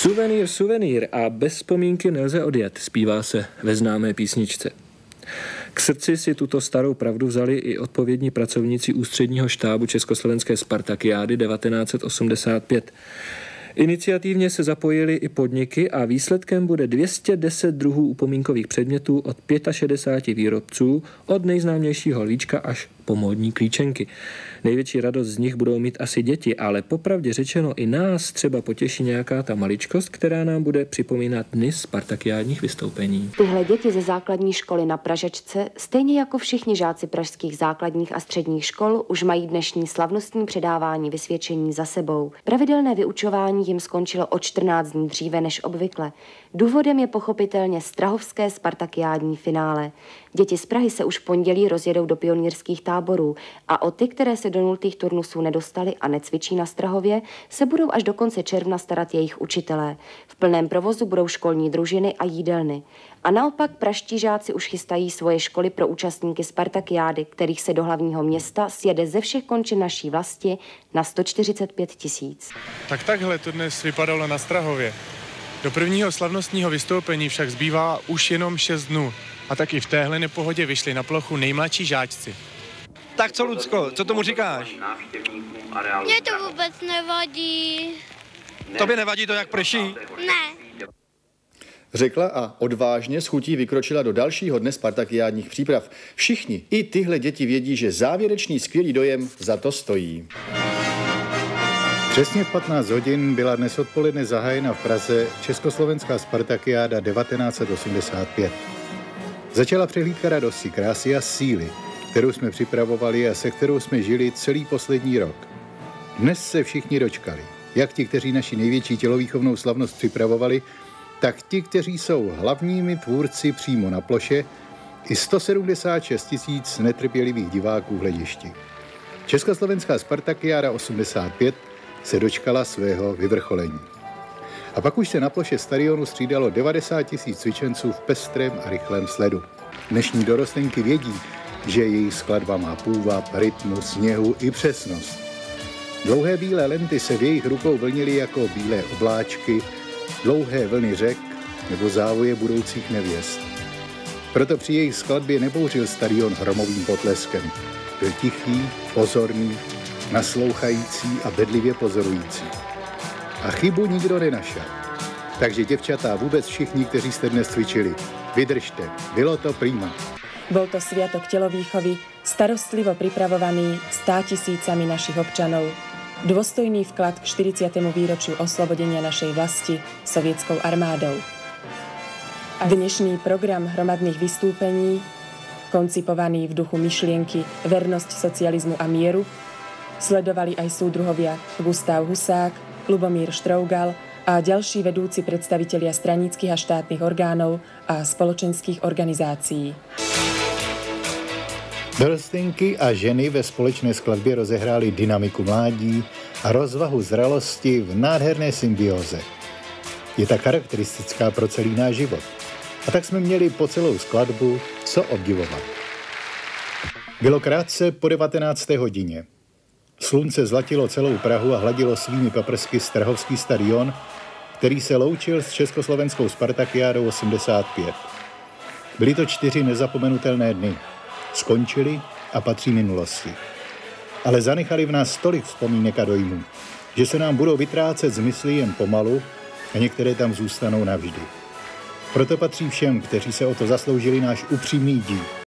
Suvenýr, suvenýr a bez vzpomínky nelze odjet, zpívá se ve známé písničce. K srdci si tuto starou pravdu vzali i odpovědní pracovníci ústředního štábu Československé Spartakiády 1985. Iniciativně se zapojili i podniky a výsledkem bude 210 druhů upomínkových předmětů od 65 výrobců, od nejznámějšího líčka až po módní klíčenky. Největší radost z nich budou mít asi děti, ale popravdě řečeno i nás třeba potěší nějaká ta maličkost, která nám bude připomínat dny spartakiádních vystoupení. Tyhle děti ze základní školy na Pražečce, stejně jako všichni žáci pražských základních a středních škol, už mají dnešní slavnostní předávání vysvědčení za sebou. Pravidelné vyučování jim skončilo o 14 dní dříve než obvykle. Důvodem je pochopitelně strahovské spartakiádní finále. Děti z Prahy se už v pondělí rozjedou do pionýrských táborů a o ty, které se do nultých turnusů nedostali a necvičí na Strahově, se budou až do konce června starat jejich učitelé. V plném provozu budou školní družiny a jídelny. A naopak pražští žáci už chystají svoje školy pro účastníky Spartakiády, kterých se do hlavního města sjede ze všech končin naší vlasti na 145 000. Tak takhle to dnes vypadalo na Strahově. Do prvního slavnostního vystoupení však zbývá už jenom 6 dnů. A tak i v téhle nepohodě vyšli na plochu nejmladší žáčci. Tak co, Lucko, co tomu říkáš? Mně to vůbec nevadí. Tobě nevadí to, jak prší? Ne. Řekla a odvážně s chutí vykročila do dalšího dne spartakiádních příprav. Všichni, i tyhle děti vědí, že závěrečný skvělý dojem za to stojí. Přesně v 15 hodin byla dnes odpoledne zahájena v Praze Československá Spartakiáda 1985. Začala přehlídka radosti, krásy a síly, kterou jsme připravovali a se kterou jsme žili celý poslední rok. Dnes se všichni dočkali, jak ti, kteří naši největší tělovýchovnou slavnost připravovali, tak ti, kteří jsou hlavními tvůrci přímo na ploše, i 176 000 netrpělivých diváků v hledišti. Československá Spartakiáda 85 se dočkala svého vyvrcholení. A pak už se na ploše stadionu střídalo 90 000 cvičenců v pestrém a rychlém sledu. Dnešní dorostenky vědí, že její skladba má půvab, rytmus, sněhu i přesnost. Dlouhé bílé lenty se v jejich rukou vlnily jako bílé obláčky, dlouhé vlny řek nebo závoje budoucích nevěst. Proto při jejich skladbě nebouřil stadion hromovým potleskem. Byl tichý, pozorný, naslouchající a bedlivě pozorující. A chybu nikdo nenašel. Takže děvčatá, vůbec všichni, kteří jste dnes cvičili, vydržte, bylo to prima. Bol to sviatok telovýchovy, starostlivo pripravovaný 100 000 našich občanov, dôstojný vklad k 40. výročiu oslobodenia našej vlasti sovietskou armádou. A dnešný program hromadných vystúpení, koncipovaný v duchu myšlienky vernosť socializmu a mieru, sledovali aj súdruhovia Gustav Husák, Lubomír Štrougal a ďalší vedúci predstavitelia straníckych a štátnych orgánov a spoločenských organizácií. Dorostenky a ženy ve společné skladbě rozehrály dynamiku mládí a rozvahu zralosti v nádherné symbióze. Je tak charakteristická pro celý náš život. A tak jsme měli po celou skladbu co obdivovat. Bylo krátce po 19. hodině. Slunce zlatilo celou Prahu a hladilo svými paprsky Strahovský stadion, který se loučil s Československou Spartakiádou 85. Byly to 4 nezapomenutelné dny. Skončili a patří minulosti. Ale zanechali v nás tolik vzpomínek a dojmů, že se nám budou vytrácet z mysli jen pomalu a některé tam zůstanou navždy. Proto patří všem, kteří se o to zasloužili, náš upřímný dík.